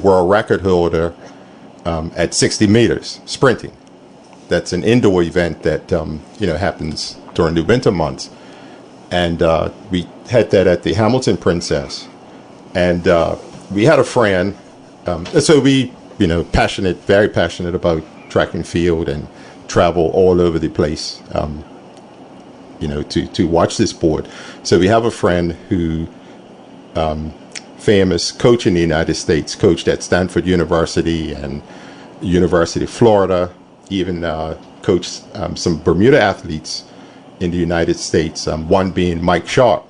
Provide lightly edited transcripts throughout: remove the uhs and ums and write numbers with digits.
world record holder at 60 meters sprinting. That's an indoor event that happens during the winter months, and we had that at the Hamilton Princess, and we had a friend. So we, very passionate about track and field and travel all over the place, to watch this sport. So we have a friend who, famous coach in the United States, coached at Stanford University and University of Florida, even coached some Bermuda athletes in the United States, one being Mike Sharp,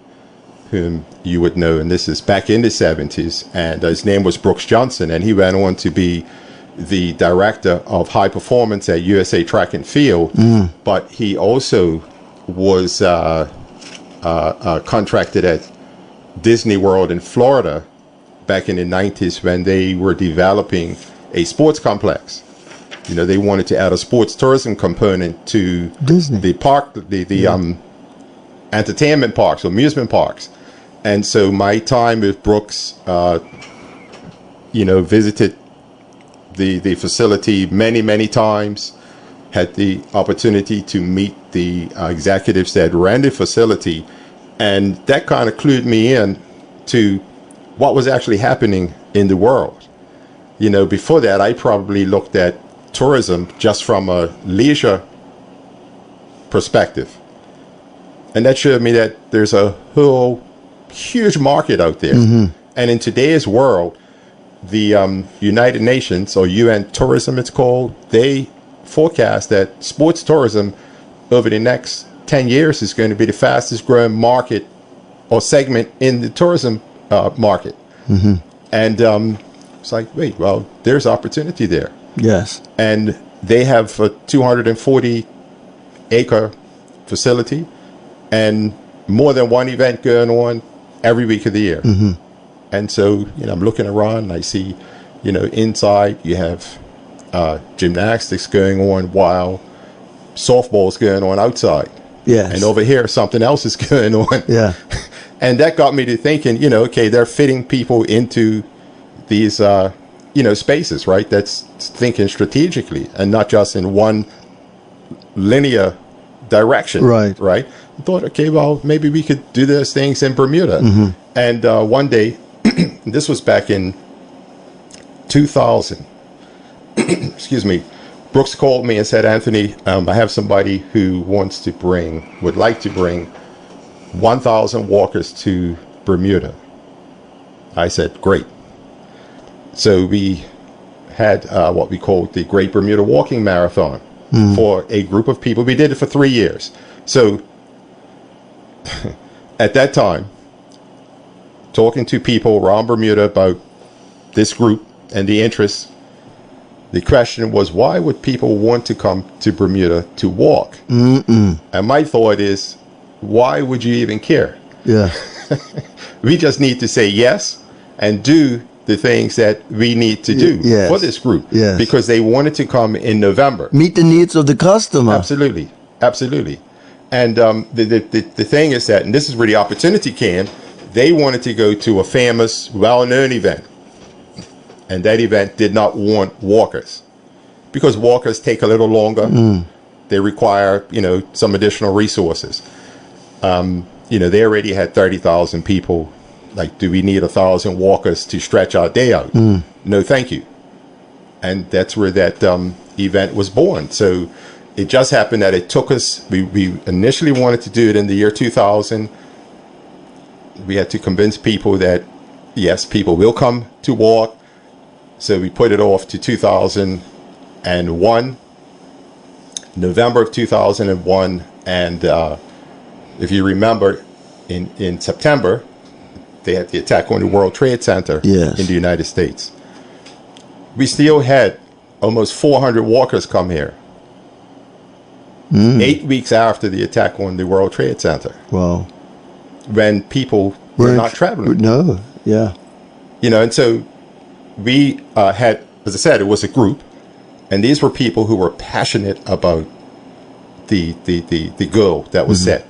whom you would know, and this is back in the 70s, and his name was Brooks Johnson, and he went on to be the director of high performance at USA Track and Field, but he also was contracted at Disney World in Florida back in the 90s when they were developing a sports complex. They wanted to add a sports tourism component to Disney. The park, the entertainment parks, amusement parks. And so my time with Brooks, visited the facility many times, had the opportunity to meet the executives that ran the facility, and that kind of clued me in to what was actually happening in the world. Before that, I probably looked at tourism just from a leisure perspective, and that showed me that there's a whole huge market out there. And in today's world, the United Nations, or UN Tourism it's called, they forecast that sports tourism over the next 10 years is going to be the fastest growing market or segment in the tourism market. And it's like, wait, well, there's opportunity there. Yes. And they have a 240-acre facility and more than one event going on every week of the year. And so, I'm looking around and I see, inside you have gymnastics going on while softball's going on outside. Yes. And over here, something else is going on. Yeah. And that got me to thinking, okay, they're fitting people into these, spaces, right? That's thinking strategically and not just in one linear direction. Right. Right. I thought, okay, well, maybe we could do those things in Bermuda. And one day, this was back in 2000, excuse me, Brooks called me and said, Anthony, I have somebody who would like to bring 1,000 walkers to Bermuda. I said, great. So we had what we called the Great Bermuda Walking Marathon for a group of people. We did it for 3 years. So at that time, talking to people around Bermuda about this group and the interest, the question was, why would people want to come to Bermuda to walk? And my thought is, why would you even care? Yeah. We just need to say yes and do the things that we need to do for this group. Yes. Because they wanted to come in November. Meet the needs of the customer. Absolutely. And the thing is that, and this is where the opportunity came, they wanted to go to a famous, well-known event. And that event did not want walkers, because walkers take a little longer. They require, some additional resources. They already had 30,000 people. Like, do we need 1,000 walkers to stretch our day out? No, thank you. And that's where that event was born. So it just happened that it took us, we initially wanted to do it in the year 2000. We had to convince people that, yes, people will come to walk. So we put it off to 2001, November of 2001. And if you remember, in September, they had the attack on the World Trade Center in the United States. We still had almost 400 walkers come here 8 weeks after the attack on the World Trade Center. Wow. When people were not traveling. No, yeah. And so we had, as I said, it was a group, and these were people who were passionate about the goal that was set.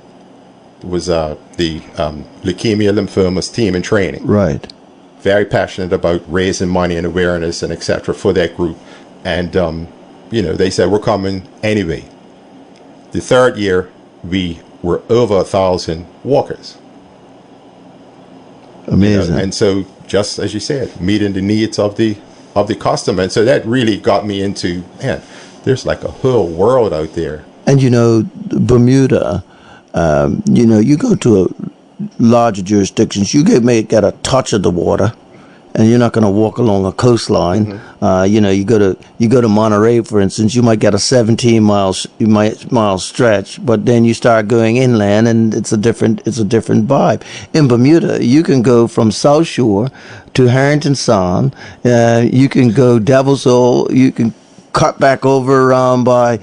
It was the Leukemia Lymphomas Team in Training. Right. very passionate about raising money and awareness and etc. for that group. And, they said, we're coming anyway. The third year, we were over 1,000 walkers. Amazing. And so, just as you said, meeting the needs of the customer. And so that really got me into, man, there's like a whole world out there. And Bermuda, you go to larger jurisdictions, you may get a touch of the water, and you're not going to walk along a coastline. Mm-hmm. You go to Monterey, for instance, you might get a 17 mile stretch, but then you start going inland, and it's a different vibe. In Bermuda, you can go from South Shore to Harrington Sound. You can go Devil's Hole. You can cut back over around by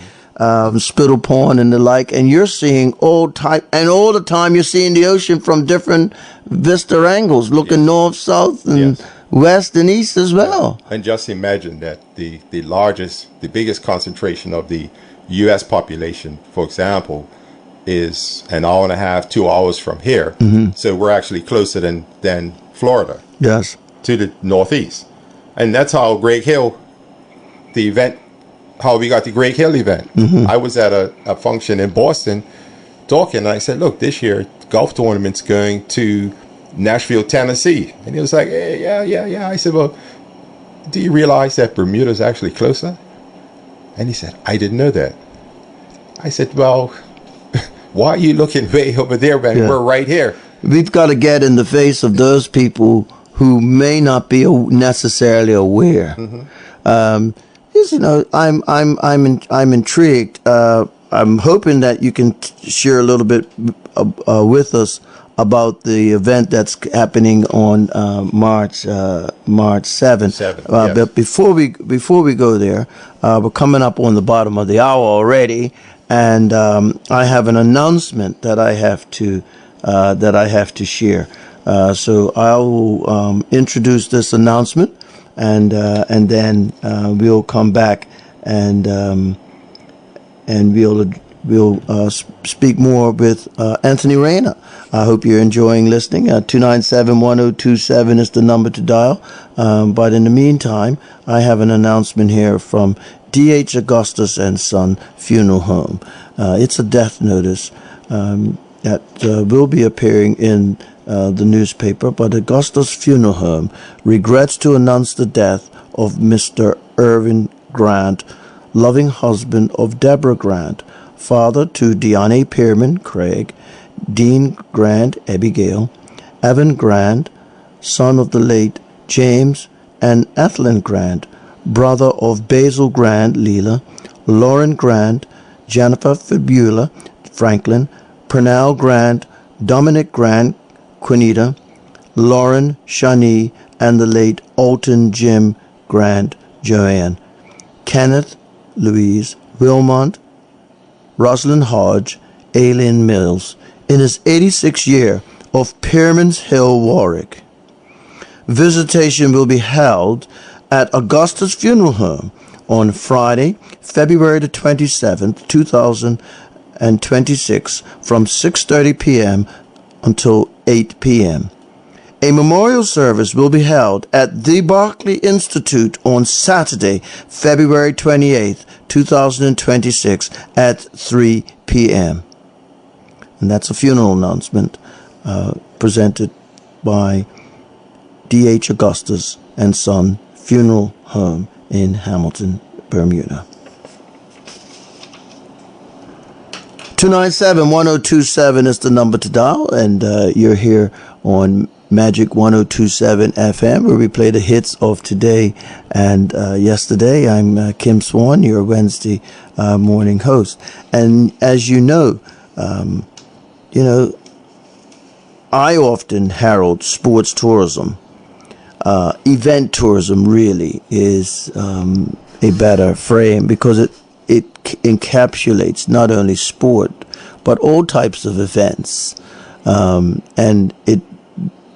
Spittle Pond and the like, and you're seeing all the time you're seeing the ocean from different vista angles, looking north, south, and west and east as well. And just imagine that the biggest concentration of the U.S. population, for example, is an hour and a half, 2 hours from here. Mm-hmm. So we're actually closer than Florida. Yes. To the northeast. And that's how Greg Hill, how we got the Greg Hill event. Mm-hmm. I was at a function in Boston talking, and I said, look, this year golf tournament's going to Nashville, Tennessee. And he was like, hey, yeah. I said, well, do you realize that Bermuda's actually closer? And he said, I didn't know that. I said, well, why are you looking way over there when we're right here? We've got to get in the face of those people who may not be necessarily aware. Mm-hmm. I'm intrigued. I'm hoping that you can share a little bit with us about the event that's happening on March 7th. Yes. But before we go there, we're coming up on the bottom of the hour already, and I have an announcement that I have to share. So I will introduce this announcement, and then we'll come back and we'll speak more with Anthony Rayner. I hope you're enjoying listening. 297-1027 is the number to dial. But in the meantime, I have an announcement here from D.H. Augustus and Son Funeral Home. It's a death notice that will be appearing in the newspaper, but Augustus Funeral Home regrets to announce the death of Mr. Irvin Grant, loving husband of Deborah Grant, father to Deanne Pearman Craig, Dean Grant Abigail, Evan Grant, son of the late James and Ethelyn Grant, brother of Basil Grant Leela, Lauren Grant, Jennifer Fibula Franklin, Pernell Grant, Dominic Grant Quinita, Lauren Shani, and the late Alton Jim Grant Joanne, Kenneth Louise Wilmont, Rosalind Hodge, Aileen Mills, in his 86th year of Pearman's Hill, Warwick. Visitation will be held at Augustus Funeral Home on Friday, February the 27th, 2026, from 6:30 p.m. until 8 p.m. A memorial service will be held at the Barclay Institute on Saturday, February 28th, 2026 at 3 p.m. And that's a funeral announcement presented by D.H. Augustus and Son Funeral Home in Hamilton, Bermuda. 297-1027 is the number to dial, and you're here on Magic 102.7 FM, where we play the hits of today and yesterday. I'm Kim Swan, your Wednesday morning host. And as you know, I often herald sports tourism. Event tourism really is a better frame, because it encapsulates not only sport but all types of events, and it's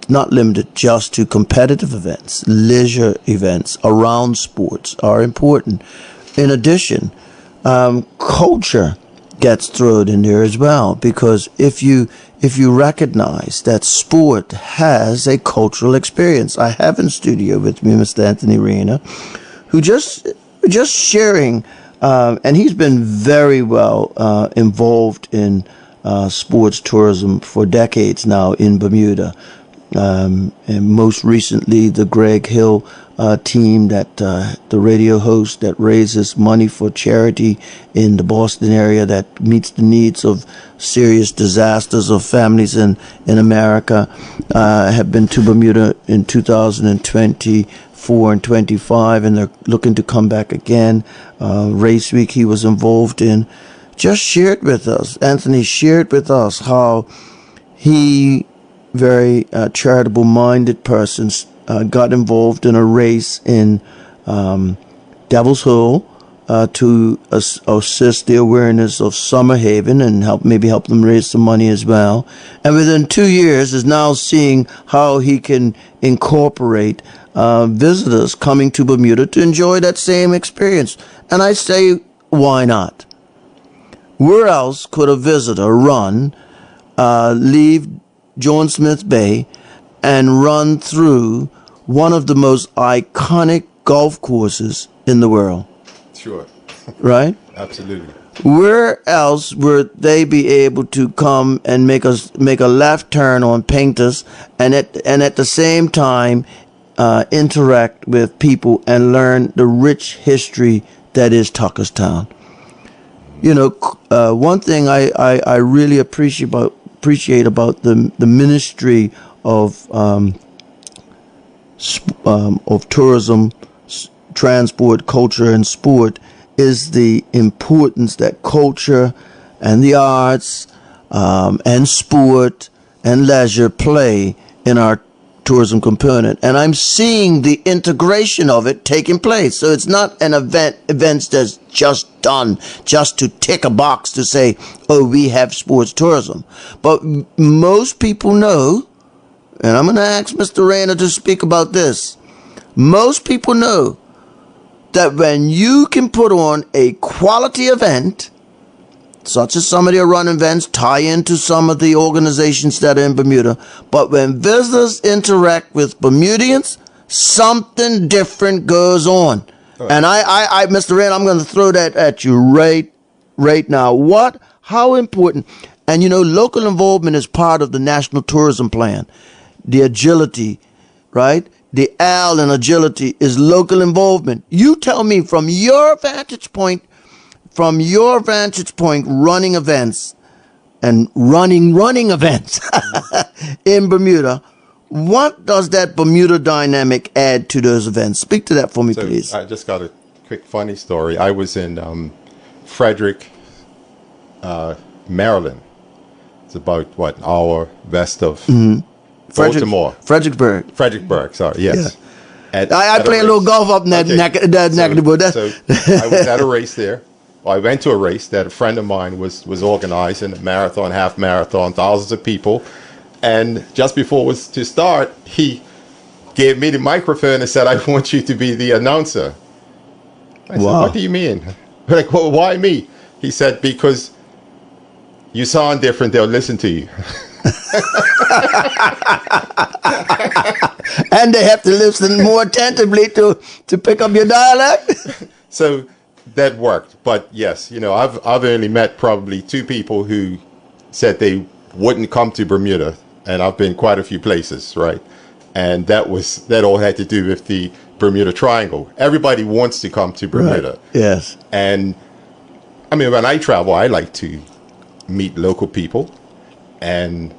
not limited just to competitive events. Leisure events around sports are important. In addition, culture gets thrown in there as well, because if you recognize that sport has a cultural experience. I have in studio with me Mr. Anthony Reyna, who just sharing, and he's been very well involved in sports tourism for decades now in Bermuda. And most recently, the Greg Hill team, that the radio host that raises money for charity in the Boston area that meets the needs of serious disasters of families in America, have been to Bermuda in 2024 and 25, and they're looking to come back again. Race Week he was involved in. Just shared with us, Anthony shared with us how he, very charitable-minded persons, got involved in a race in Devil's Hole to assist the awareness of Summer Haven and help them raise some money as well. And within 2 years is now seeing how he can incorporate visitors coming to Bermuda to enjoy that same experience. And I say, why not? Where else could a visitor leave John Smith Bay and run through one of the most iconic golf courses in the world? Sure. Right? Absolutely. Where else would they be able to come and make a left turn on Painters and at the same time interact with people and learn the rich history that is Tuckerstown? You know, one thing I really appreciate about the Ministry of tourism, transport, culture, and sport is the importance that culture and the arts and sport and leisure play in our tourism component. And I'm seeing the integration of it taking place. So it's not an event that's just done just to tick a box to say, oh, we have sports tourism. But most people know, and I'm going to ask Mr. Reyna to speak about this. Most people know that when you can put on a quality event, such as some of the run events tie into some of the organizations that are in Bermuda, but when visitors interact with Bermudians, something different goes on. Right. And I Mr. Reyna, I'm going to throw that at you right now. How important, and you know, local involvement is part of the National Tourism Plan. The agility, right? The L in agility is local involvement. You tell me from your vantage point, running events and running events in Bermuda, what does that Bermuda dynamic add to those events? Speak to that for me, please. I just got a quick funny story. I was in Frederick, Maryland. It's about, an hour west of Baltimore. Fredericksburg, sorry, yes. Yeah. I play a little golf up in that neck of the woods. So I was at a race there. Well, I went to a race that a friend of mine was organizing, a marathon, half marathon, thousands of people. And just before it was to start, he gave me the microphone and said, I want you to be the announcer. I said, what do you mean? Like, well, why me? He said, because you sound different, they'll listen to you. And they have to listen more attentively to pick up your dialect. So that worked. But yes, I've only met probably 2 people who said they wouldn't come to Bermuda, and I've been quite a few places, right? And that all had to do with the Bermuda Triangle. Everybody wants to come to Bermuda. Right. Yes. And I mean, when I travel, I like to meet local people, and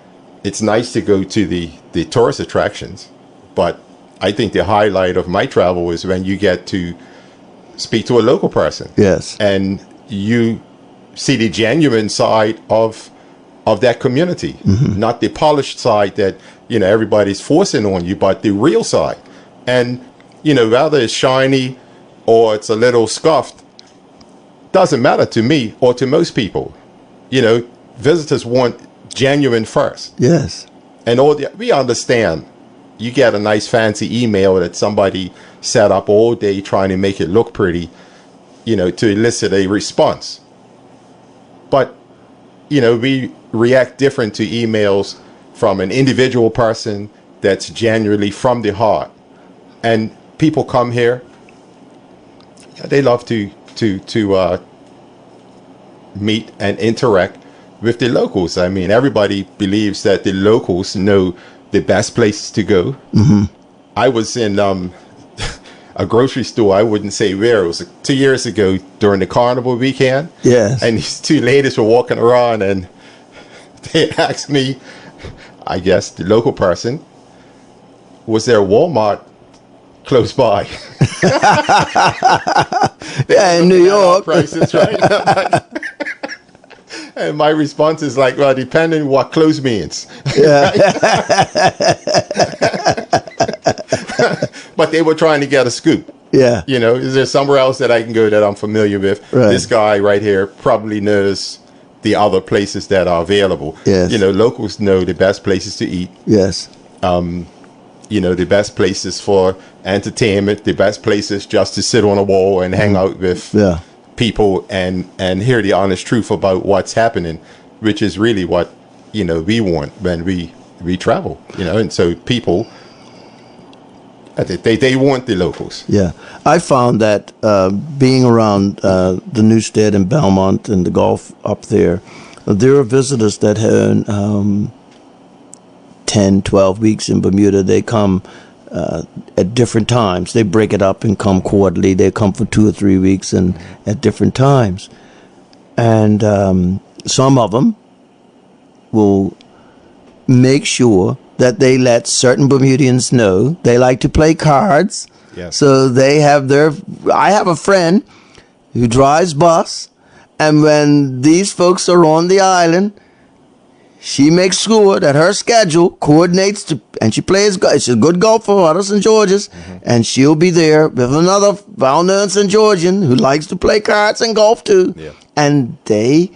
it's nice to go to the tourist attractions. But I think the highlight of my travel is when you get to speak to a local person. Yes. And you see the genuine side of that community, not the polished side that, everybody's forcing on you, but the real side. And, whether it's shiny or it's a little scuffed, doesn't matter to me or to most people. Visitors want genuine first. Yes. And we understand. You get a nice fancy email that somebody set up all day trying to make it look pretty, to elicit a response. But, we react different to emails from an individual person that's genuinely from the heart. And people come here, they love to meet and interact with the locals. I mean, everybody believes that the locals know the best places to go. Mm-hmm. I was in a grocery store, I wouldn't say where, it was 2 years ago during the carnival weekend. Yes. And these two ladies were walking around and they asked me, I guess the local person, was there a Walmart close by? Yeah, in New York. Prices, right? And my response is like, well, depending what close means. Yeah. But they were trying to get a scoop. Yeah. Is there somewhere else that I can go that I'm familiar with? Right. This guy right here probably knows the other places that are available. Yes. Locals know the best places to eat. Yes. The best places for entertainment, the best places just to sit on a wall and hang out with people and hear the honest truth about what's happening, which is really what, we want when we travel, and so people, they want the locals. Yeah. I found that being around the Newstead and Belmont and the Gulf up there are visitors that have 10, 12 weeks in Bermuda. They come at different times. They break it up and come quarterly. They come for 2 or 3 weeks and at different times. And some of them will make sure that they let certain Bermudians know they like to play cards. Yes. So they have I have a friend who drives bus, and when these folks are on the island, she makes sure that her schedule coordinates and she plays. She's a good golfer out of St. George's, and she'll be there with another well-known St. Georgian who likes to play cards and golf too. Yeah. And they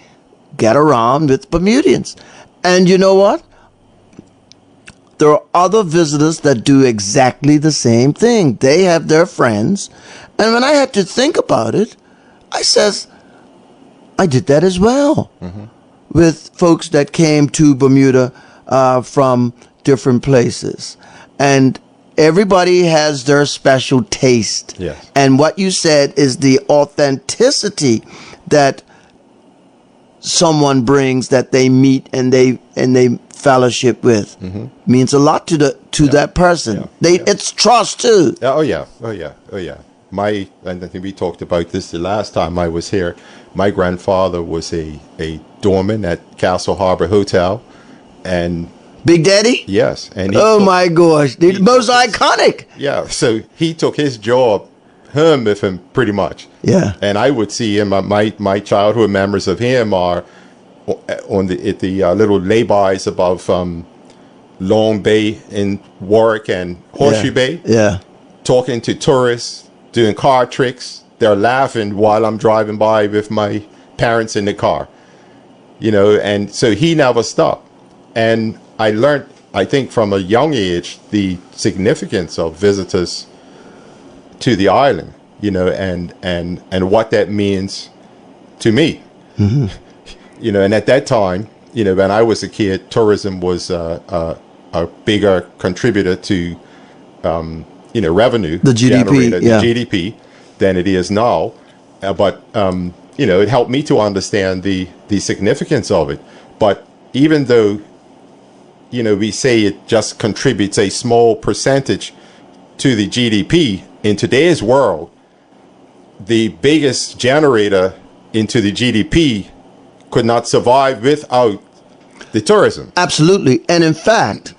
get around with Bermudians. And you know what? There are other visitors that do exactly the same thing. They have their friends. And when I had to think about it, I says, I did that as well. Mm-hmm. With folks that came to Bermuda from different places. And everybody has their special taste. Yes. And what you said is the authenticity that someone brings, that they meet and they fellowship with, means a lot to that person. It's trust too. Oh yeah. I think we talked about this the last time I was here. My grandfather was a doorman at Castle Harbor Hotel, and Big Daddy. Yes, and my gosh, the most iconic. Yeah, so he took his job home with him pretty much. Yeah, and I would see him. My childhood memories of him are on the little laybys above Long Bay in Warwick and Horseshoe Bay. Yeah, talking to tourists, doing card tricks. They're laughing while I'm driving by with my parents in the car, and so he never stopped. And I learned, I think, from a young age, the significance of visitors to the island, and what that means to me. Mm-hmm. And at that time, when I was a kid, tourism was a bigger contributor to, revenue. The GDP, the GDP, than it is now. But it helped me to understand the significance of it. But even though, we say it just contributes a small percentage to the GDP, in today's world, the biggest generator into the GDP could not survive without the tourism. Absolutely. And in fact,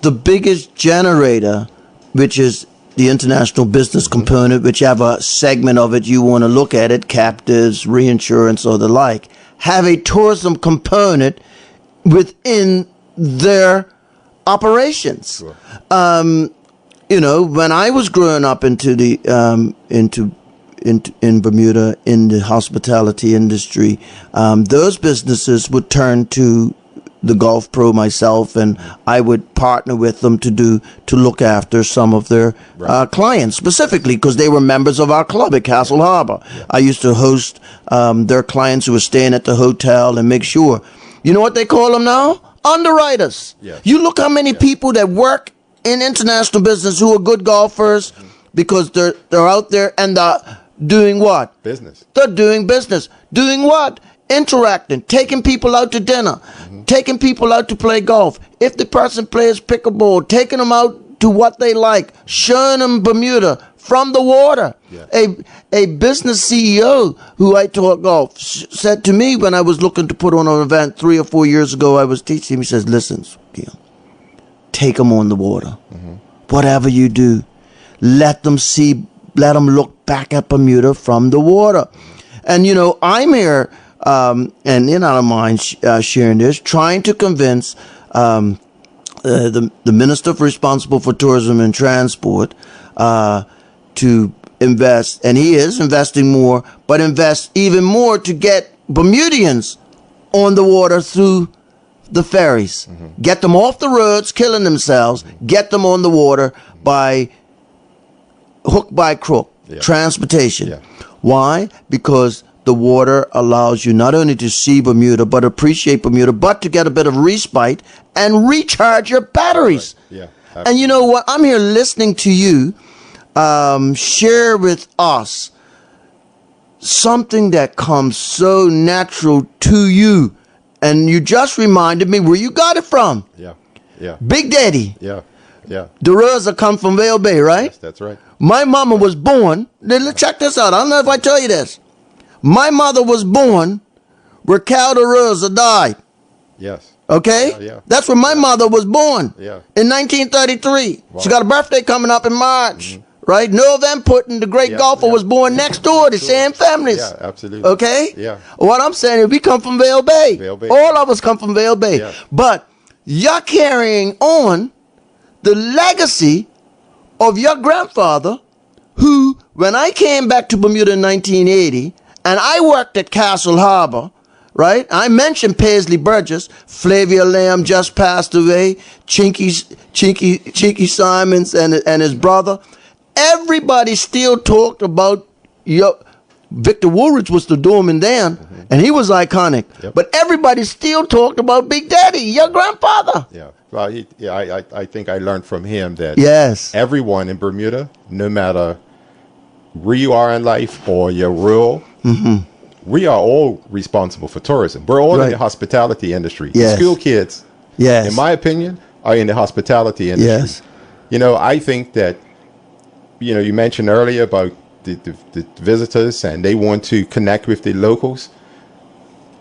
the biggest generator, which is the international business component, whichever segment of it you want to look at it, captives, reinsurance, or the like, have a tourism component within their operations. Sure. When I was growing up in Bermuda, in the hospitality industry, those businesses would turn to the Golf Pro myself, and I would partner with them to look after some of their clients specifically because they were members of our club at Castle Harbor. I used to host their clients who were staying at the hotel and make sure. You know what they call them now? Underwriters. Yeah. You look how many people that work in international business who are good golfers because they're out there and they're doing what? Business. They're doing business. Doing what? Interacting, taking people out to dinner, taking people out to play golf. If the person plays pickleball, taking them out to what they like, showing them Bermuda from the water. Yeah. A business CEO who I taught golf said to me when I was looking to put on an event 3 or 4 years ago, I was teaching him, he says, listen, Gil, take them on the water. Whatever you do, let them look back at Bermuda from the water. And, you know, I'm here, and I don't mind sharing this, trying to convince the Minister responsible for Tourism and Transport to invest, and he is investing more, but invest even more to get Bermudians on the water through the ferries. Get them off the roads, killing themselves, get them on the water by hook by crook, transportation. Yeah. Why? Because the water allows you not only to see Bermuda, but appreciate Bermuda, but to get a bit of respite and recharge your batteries. Yeah. And you know what? I'm here listening to you share with us something that comes so natural to you. And you just reminded me where you got it from. Yeah. Yeah. Big Daddy. Yeah. Yeah. DeRosa come from Vale Bay, right? Yes, that's right. My mama was born. Check this out. I don't know if I tell you this. My mother was born where Cal DeRosa died. Yes. Okay? Yeah. That's where my mother was born. Yeah. In 1933. Wow. She got a birthday coming up in March. Right? Noel Van Putten, the great golfer, was born next door. The same families. Yeah, absolutely. Okay? Yeah. What I'm saying is we come from Vale Bay. Vale Bay. All of us come from Vale Bay. Yeah. But you're carrying on the legacy of your grandfather who, when I came back to Bermuda in 1980, and I worked at Castle Harbor, right? I mentioned Paisley Burgess. Flavia Lamb just passed away. Chinky Simons and his brother. Everybody still talked about Victor Woolridge was the doorman then, and he was iconic. Yep. But everybody still talked about Big Daddy, your grandfather. Yeah. Well, I think I learned from him that Yes. everyone in Bermuda, no matter where you are in life or your role, we are all responsible for tourism. We're all in Right. the hospitality industry. Yes. School kids, Yes. in my opinion, are in the hospitality industry. Yes. You know, I think that, you know, you mentioned earlier about the visitors and they want to connect with the locals.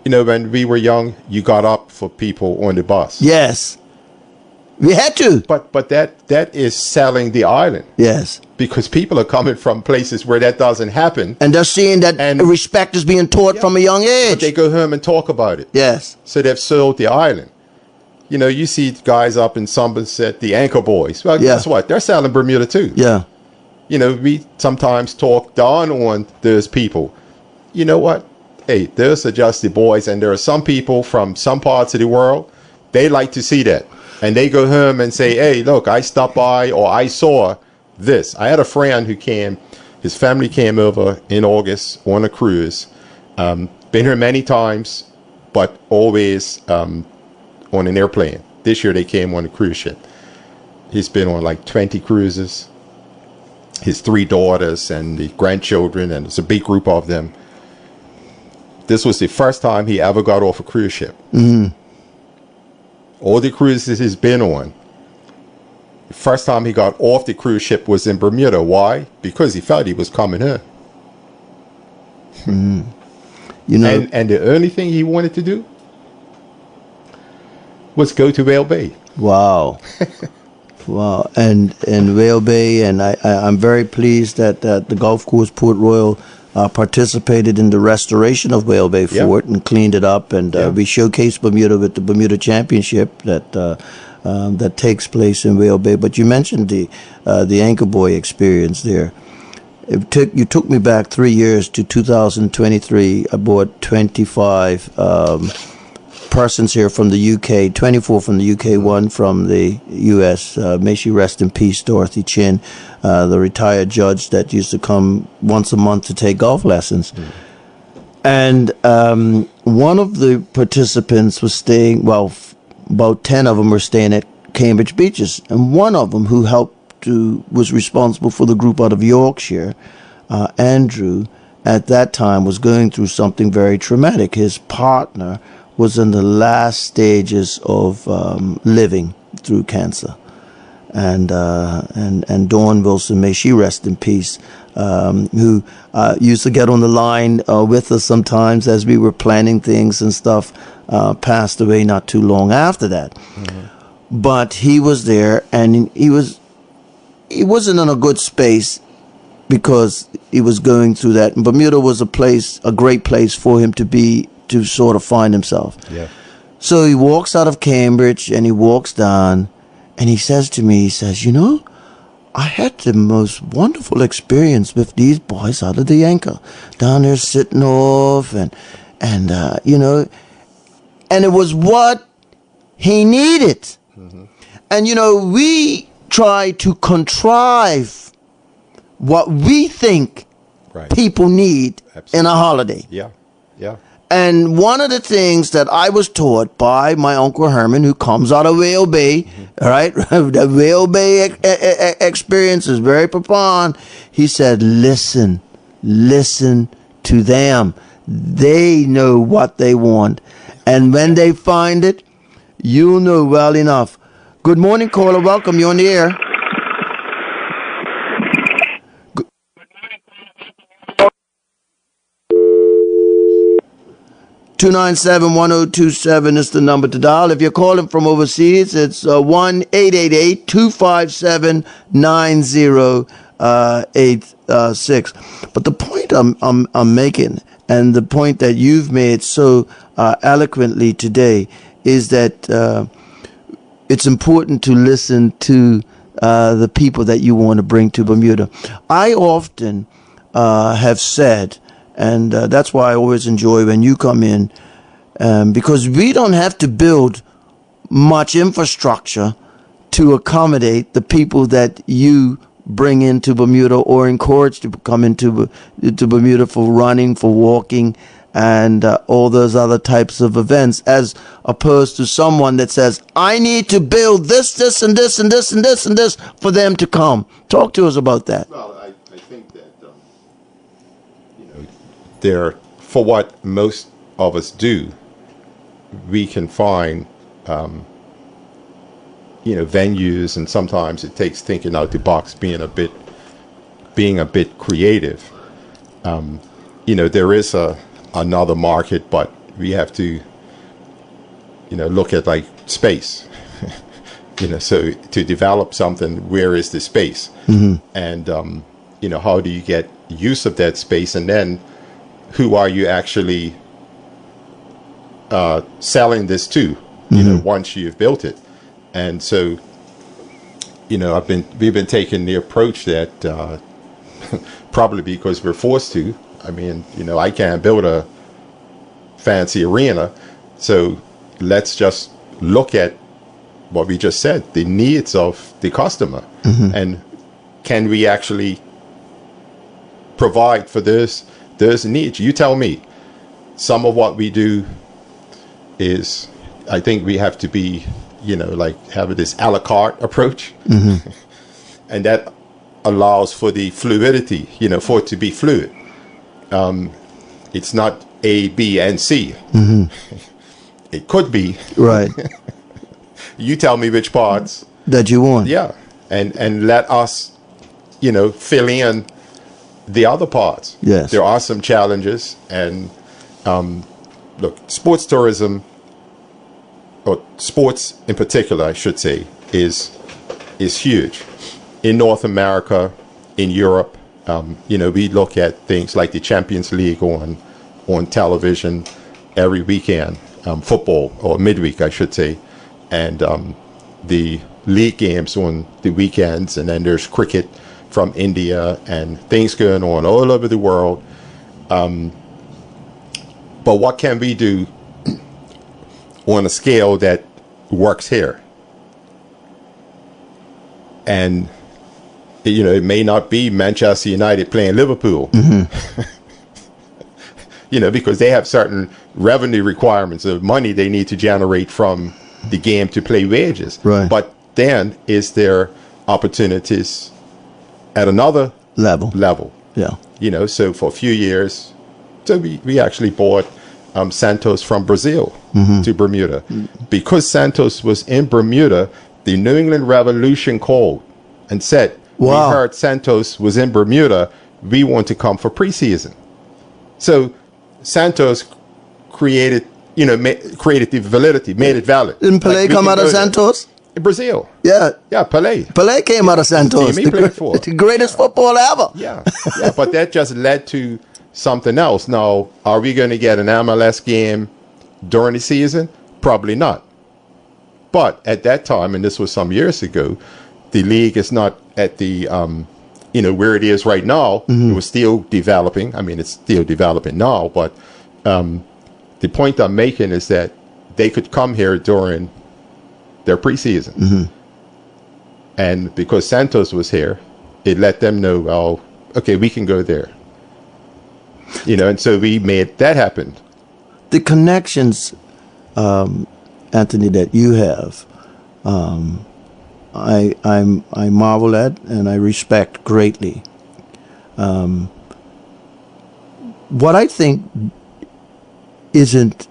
You know, when we were young, you got up for people on the bus. Yes. We had to. But that is selling the island Yes. because people are coming from places where that doesn't happen. And they're seeing that And- respect is being taught from a young age. But they go home and talk about it. Yes. So they've sold the island. You know, you see guys up in Somerset, the Anchor Boys. Well, Yeah. guess what? They're selling Bermuda too. Yeah. You know, we sometimes talk down on those people. You know what? Hey, those are just the boys. And there are some people from some parts of the world, they like to see that. And they go home and say, hey, look, I stopped by or I saw this. I had a friend who came, his family came over in August on a cruise. Been here many times, but always on an airplane. This year they came on a cruise ship. He's been on like 20 cruises. His 3 daughters and the grandchildren, and it's a big group of them. This was the first time he ever got off a cruise ship. All the cruises he's been on, the first time he got off the cruise ship was in Bermuda. Why? Because he felt he was coming here. You know, And the only thing he wanted to do was go to Vale Bay. wow. Wow. And Vale Bay, and I'm very pleased that the Golf Course Port Royal participated in the restoration of Vale Bay Yeah. Fort and cleaned it up. And Yeah. we showcased Bermuda with the Bermuda Championship that takes place in Vale Bay. But you mentioned the Anchor Boy experience there. You took me back 3 years to 2023. I bought 25 persons here from the UK, 24 from the UK, one from the US. May she rest in peace, Dorothy Chin, the retired judge that used to come once a month to take golf lessons. And one of the participants was staying, well, about 10 of them were staying at Cambridge Beaches. And one of them who was responsible for the group out of Yorkshire, Andrew, at that time was going through something very traumatic. His partner was in the last stages of living through cancer. And Dawn Wilson, may she rest in peace, who used to get on the line with us sometimes as we were planning things and stuff, passed away not too long after that. Mm-hmm. But he was there, and he wasn't in a good space because he was going through that. And Bermuda was a great place for him to sort of find himself. Yeah. So he walks out of Cambridge and he walks down, and he says to me, I had the most wonderful experience with these boys out of the anchor, down there sitting off, and it was what he needed. Mm-hmm. And we try to contrive what we think people need in a holiday. Yeah, yeah. And one of the things that I was taught by my Uncle Herman, who comes out of Whale Bay, mm-hmm. right? The Whale Bay experience is very profound. He said, listen to them. They know what they want. And when they find it, you'll know well enough. Good morning, caller. Welcome. You're on the air. 297-1027 is the number to dial. If you're calling from overseas, it's 1-888-257-9086. But the point I'm making, and the point that you've made so eloquently today, is that it's important to listen to the people that you want to bring to Bermuda. I often have said, and that's why I always enjoy when you come in, because we don't have to build much infrastructure to accommodate the people that you bring into Bermuda or encourage to come into Bermuda for running, for walking, and all those other types of events, as opposed to someone that says, I need to build this, and this, and this, and this, and this for them to come. Talk to us about that. Well, I think that, for what most of us do, we can find, venues, and sometimes it takes thinking out the box, being a bit creative. There is another market, but we have to, look at like space. So to develop something, where is the space? Mm-hmm. And how do you get use of that space, and then who are you actually selling this to? Mm-hmm. Once you've built it. And so, we've been taking the approach that probably because we're forced to. I mean, I can't build a fancy arena, so let's just look at what we just said, the needs of the customer, mm-hmm. and can we actually provide for those needs? You tell me. Some of what we do is, I think we have to be, have this a la carte approach, mm-hmm. and that allows for the fluidity, for it to be fluid. It's not A, B, and C. Mm-hmm. It could be. Right. You tell me which parts that you want. Yeah. And let us, fill in the other parts. Yes. There are some challenges, and look, sports tourism, or sports in particular, I should say, is huge in North America, in Europe. We look at things like the Champions League on television every weekend, football, or midweek, I should say, and the league games on the weekends, and then there's cricket from India, and things going on all over the world. But what can we do on a scale that works here. And, you know, it may not be Manchester United playing Liverpool, you know, because they have certain revenue requirements of money they need to generate from the game to play wages. Right. But then is there opportunities at another level. Yeah. You know, so for a few years, so we actually bought Santos from Brazil to Bermuda. Because Santos was in Bermuda, the New England Revolution called and said, Wow. we heard Santos was in Bermuda, we want to come for preseason. So Santos created, you know, created the validity, made it valid. Didn't Pelé Like, we come can out of go there. Santos? In Brazil. Yeah. Yeah, Pelé. Pelé came out of Santos. Team he played for. The greatest football ever. Yeah, yeah, but that just led to something else. Now, are we going to get an MLS game during the season? Probably not. But at that time, and this was some years ago, the league is not at the, you know, where it is right now. It was still developing. I mean, it's still developing now, but the point I'm making is that they could come here during their preseason. And because Santos was here, it let them know, well, okay, we can go there. You know, and so we made that happen. The connections, Anthony, that you have, I marvel at and I respect greatly. What I think isn't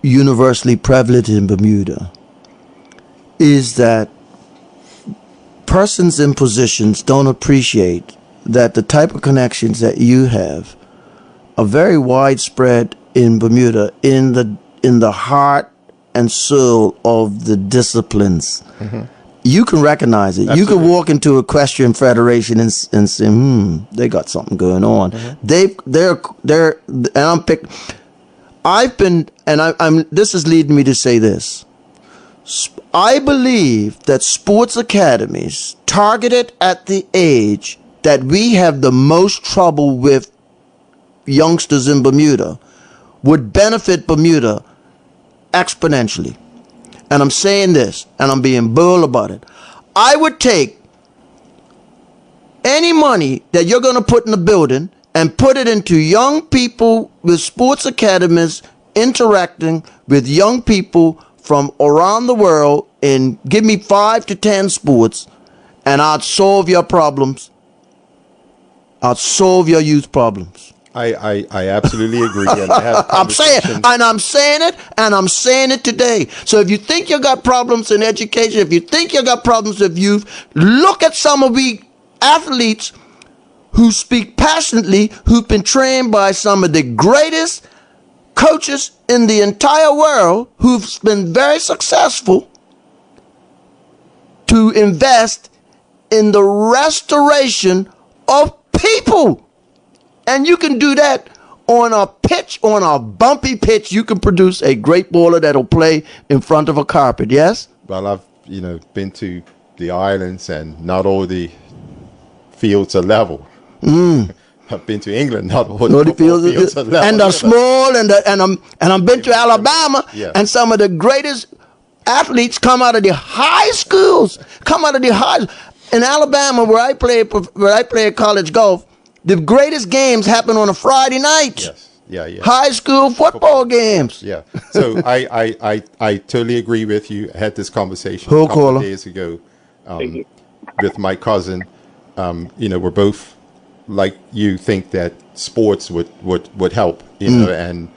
universally prevalent in Bermuda is that persons in positions don't appreciate that the type of connections that you have are very widespread in Bermuda in the heart and soul of the disciplines. You can recognize it. Absolutely. You can walk into a equestrian federation and say, they got something going on. This is leading me to say this. I believe that sports academies targeted at the age that we have the most trouble with youngsters in Bermuda would benefit Bermuda exponentially. And I'm saying this, and I'm being bold about it. I would take any money that you're going to put in the building and put it into young people with sports academies interacting with young people from around the world, and give me 5 to 10 sports, and I'd solve your problems. I'd solve your youth problems. I absolutely agree. And I have I'm saying conversations- I'm saying it today. So if you think you got problems in education, if you think you got problems with youth, look at some of the athletes who speak passionately, who've been trained by some of the greatest coaches in the entire world, who've been very successful to invest in the restoration of people. And you can do that on a pitch, on a bumpy pitch. You can produce a great baller that'll play in front of a carpet, yes? Well, I've, you know, been to the islands, and not all the fields are level. I've been to England, not all the fields are level. And they're small, and I've been to Alabama, Yeah. and some of the greatest athletes come out of the high schools, in Alabama, where I play college golf. The greatest games happen on a Friday night. Yes. Yeah. High school football games. Yeah. So I totally agree with you. I had this conversation Who a couple caller? of days ago with my cousin. You know, we're both, like, you think that sports would help, you know, and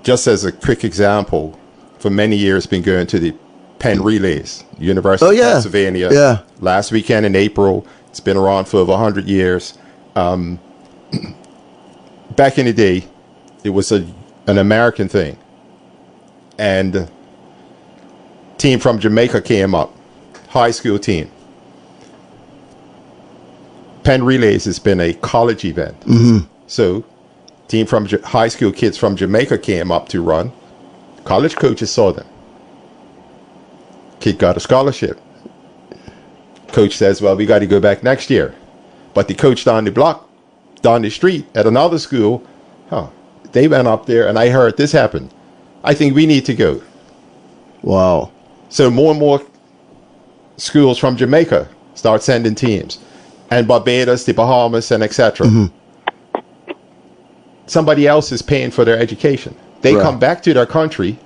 just as a quick example, for many years been going to the Penn Relays, University of Pennsylvania. Yeah. Last weekend in April. It's been around for over 100 years. Back in the day, it was an American thing. And a team from Jamaica came up, high school team. Penn Relays has been a college event. So team from high school kids from Jamaica came up to run. College coaches saw them. Kid got a scholarship. Coach says, well, we got to go back next year. But the coach down the street at another school, they went up there, and I heard this happen. I think we need to go. Wow. So more and more schools from Jamaica start sending teams, and Barbados, the Bahamas, and etc. Somebody else is paying for their education. They Right. come back to their country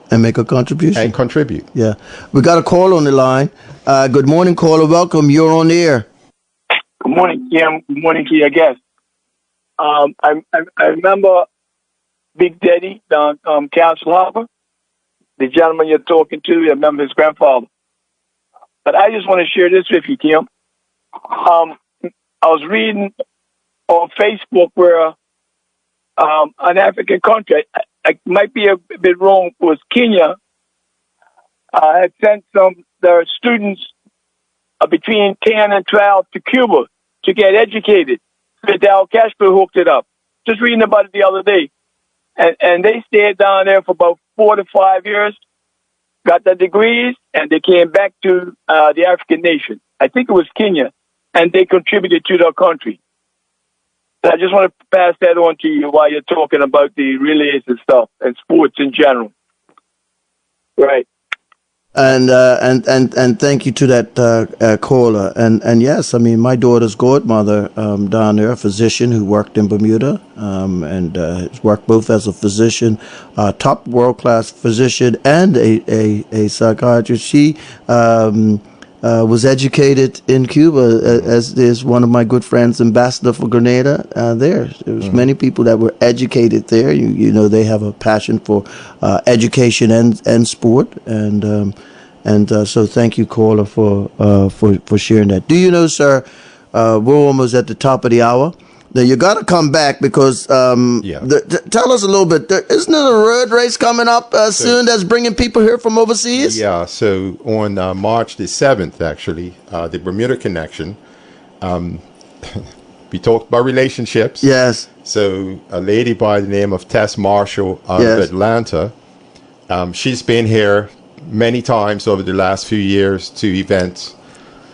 And make a contribution. and contribute. Yeah. We got a call on the line. Good morning, caller. Welcome. You're on the air. Good morning, Kim. Good morning to your guest. I remember Big Daddy down Council Harbor, the gentleman you're talking to. I remember his grandfather. But I just want to share this with you, Kim. I was reading on Facebook where an African country, I might be a bit wrong, was Kenya, had sent their students between 10 and 12 to Cuba to get educated. Fidel Castro hooked it up. Just reading about it the other day. And they stayed down there for about 4 to 5 years, got their degrees, and they came back to the African nation. I think it was Kenya, and they contributed to their country. So I just want to pass that on to you while you're talking about the relays and stuff and sports in general. Right. And thank you to that caller. And yes, I mean, my daughter's godmother down there, a physician who worked in Bermuda, and has worked both as a physician, top world class physician, and a psychiatrist. She was educated in Cuba, as is one of my good friends, ambassador for Grenada. There was many people that were educated there. You know, they have a passion for education and sport, and so thank you, caller, for sharing that. Do you know, sir? We're almost at the top of the hour. Now you got to come back because tell us a little bit. Isn't there a road race coming up soon that's bringing people here from overseas? Yeah, so on March the 7th, actually, the Bermuda Connection, we talked about relationships. Yes. So a lady by the name of Tess Marshall out of Atlanta, she's been here many times over the last few years to events.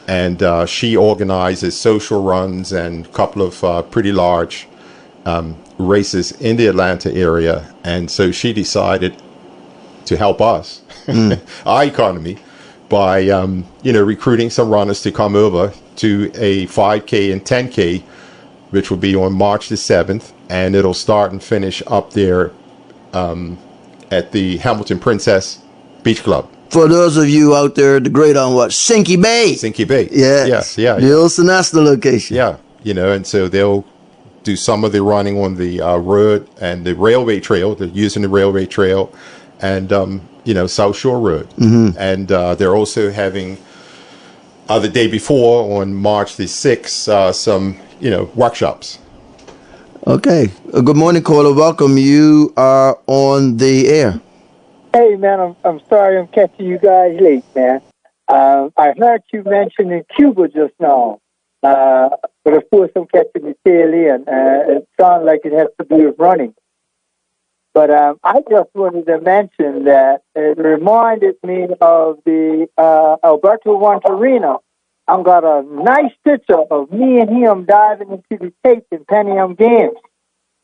And she organizes social runs and a couple of pretty large races in the Atlanta area. And so she decided to help us, our economy, by recruiting some runners to come over to a 5K and 10K, which will be on March the 7th. And it'll start and finish up there at the Hamilton Princess Beach Club. For those of you out there, the great on what? Sinky Bay. Sinky Bay. Yes. Yeah. The old Sonesta location. Yeah. And so they'll do some of the running on the road and the railway trail. They're using the railway trail and, South Shore Road. Mm-hmm. And they're also having, the day before, on March the 6th, some, workshops. Okay. Good morning, caller. Welcome. You are on the air. Hey, man, I'm sorry I'm catching you guys late, man. I heard you mentioning Cuba just now. But of course, I'm catching the tail end. It sounds like it has to do with running. But I just wanted to mention that it reminded me of the Alberto Monterino. I've got a nice picture of me and him diving into the tape in Pan Am Games.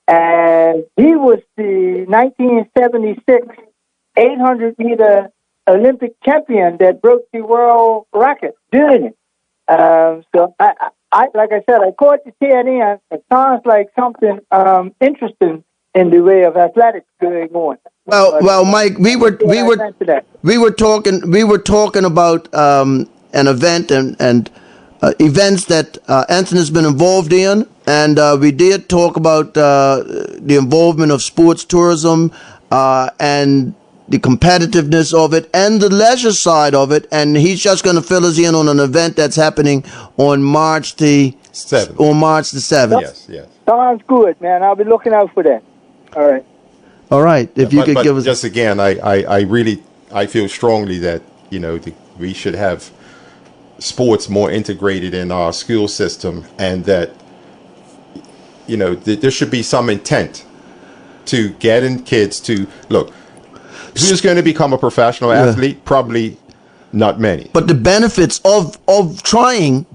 And he was the 1976 800-meter Olympic champion that broke the world record doing it. So I like I said, I caught the tail end. It sounds like something interesting in the way of athletics going on. Well, Mike, we were talking about an event and events that Anthony's been involved in, and we did talk about the involvement of sports tourism and the competitiveness of it and the leisure side of it, and he's just going to fill us in on an event that's happening on March the 7th. On March the 7th. Yes. Sounds good, man. I'll be looking out for that. All right. If you could give us just again, I feel strongly that we should have sports more integrated in our school system, and that there should be some intent to getting kids to look. Who's going to become a professional athlete? Probably not many. But the benefits of trying.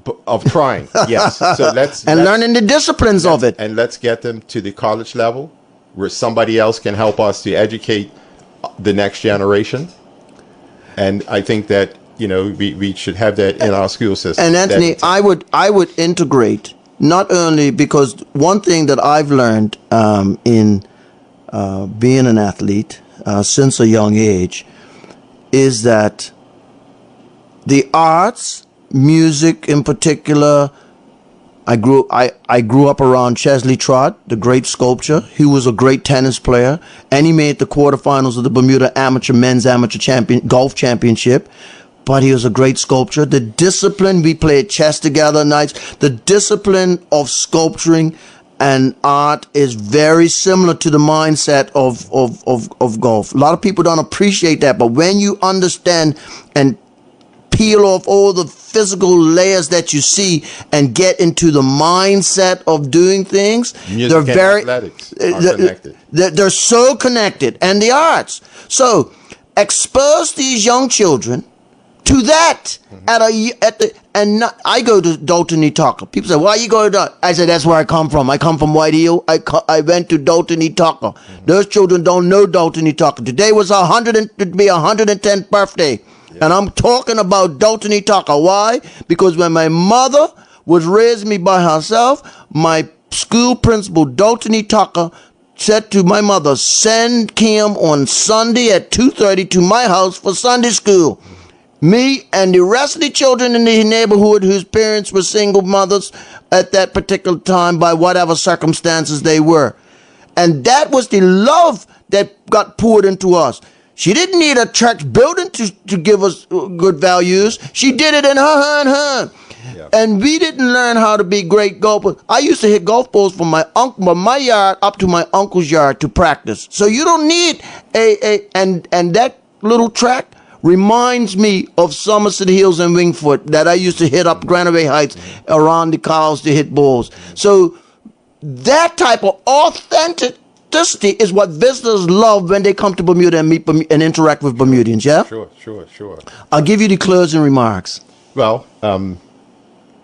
Yes. So let's learning the disciplines of it. And let's get them to the college level where somebody else can help us to educate the next generation. And I think that, we should have that in our school system. And Anthony, I would integrate, not only because one thing that I've learned in being an athlete since a young age is that the arts, music in particular, I grew up around Chesley Trott, the great sculptor. He was a great tennis player, and he made the quarterfinals of the Bermuda Men's Amateur Golf Championship. But he was a great sculptor. The discipline, we played chess together nights. The discipline of sculpturing and art is very similar to the mindset of golf. A lot of people don't appreciate that, but when you understand and peel off all the physical layers that you see and get into the mindset of doing things, music they're and very athletics are connected. They're so connected, and the arts. So expose these young children to that I go to Dalton Itaka. People say, "Why you go to that?" I said, "That's where I come from. I come from White Hill. I went to Dalton Itaka. Those children don't know Dalton Itaka. Today was 110th birthday, and I'm talking about Dalton Itaka. Why? Because when my mother was raising me by herself, my school principal Dalton Itaka said to my mother, "Send Kim on Sunday at 2:30 to my house for Sunday school." Me and the rest of the children in the neighborhood whose parents were single mothers at that particular time by whatever circumstances they were. And that was the love that got poured into us. She didn't need a church building to give us good values. She did it in her. Yeah. And we didn't learn how to be great golfers. I used to hit golf balls from my yard up to my uncle's yard to practice. So you don't need and that little track reminds me of Somerset Hills and Wingfoot that I used to hit up Granaway Heights around the cows to hit balls. So that type of authenticity is what visitors love when they come to Bermuda and meet and interact with Bermudians, yeah? Sure. I'll give you the closing remarks. Well, we're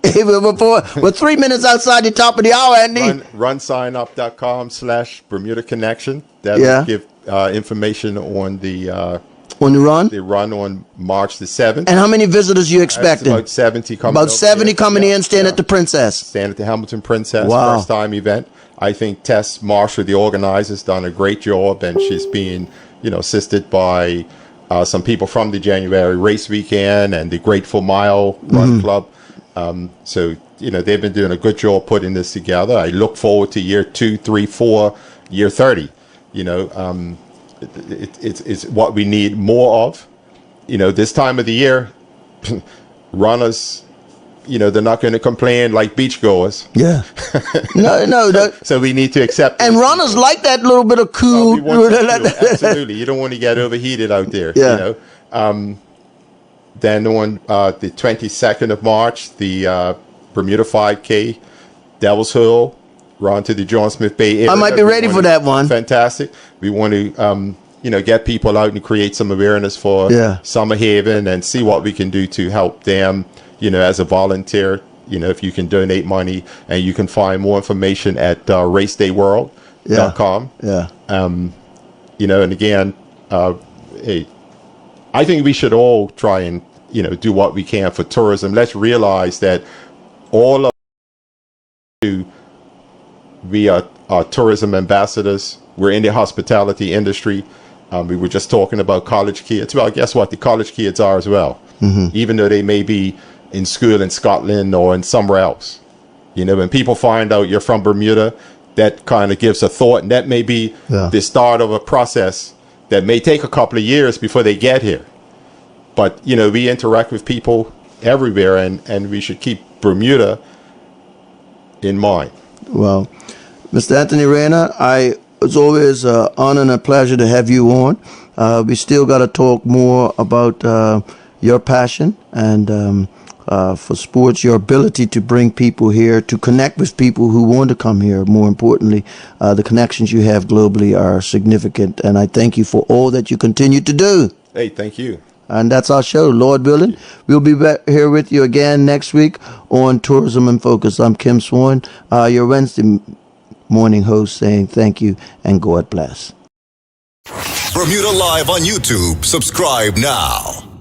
3 minutes outside the top of the hour, Andy. runsignup.com/Bermuda Connection. That'll give information on the run? The run on March the 7th. And how many visitors you expecting? About 70 coming. About 70 coming in, staying at the Princess. Staying at the Hamilton Princess. Wow. First time event. I think Tess Marshall, the organizer, has done a great job, and she's being, assisted by some people from the January race weekend and the Grateful Mile Run Club. So, they've been doing a good job putting this together. I look forward to year 2, 3, 4, year 30. It's what we need more of. This time of the year, runners, they're not going to complain like beachgoers. Yeah. No. So we need to accept. And runners people. Like that little bit of cool. Absolutely. You don't want to get overheated out there. Yeah. Then on the 22nd of March, the Bermuda 5K, Devil's Hurl. Run to the John Smith Bay area. I might be ready for that one. Fantastic. We want to, get people out and create some awareness for Summer Haven and see what we can do to help them, as a volunteer. If you can donate money, and you can find more information at racedayworld.com. Yeah. And again, hey, I think we should all try and, do what we can for tourism. Let's realize that all of we are tourism ambassadors. We're in the hospitality industry. We were just talking about college kids. Well, guess what? The college kids are as well, even though they may be in school in Scotland or in somewhere else. When people find out you're from Bermuda, that kind of gives a thought, and that may be the start of a process that may take a couple of years before they get here. But, we interact with people everywhere, and we should keep Bermuda in mind. Well, Mr. Anthony Reyna, it's always an honor and a pleasure to have you on. We still got to talk more about your passion and for sports, your ability to bring people here, to connect with people who want to come here. More importantly, the connections you have globally are significant, and I thank you for all that you continue to do. Hey, thank you. And that's our show, Lord willing. We'll be back here with you again next week on Tourism in Focus. I'm Kim Swan, your Wednesday morning host saying thank you and God bless. Bermuda Live on YouTube. Subscribe now.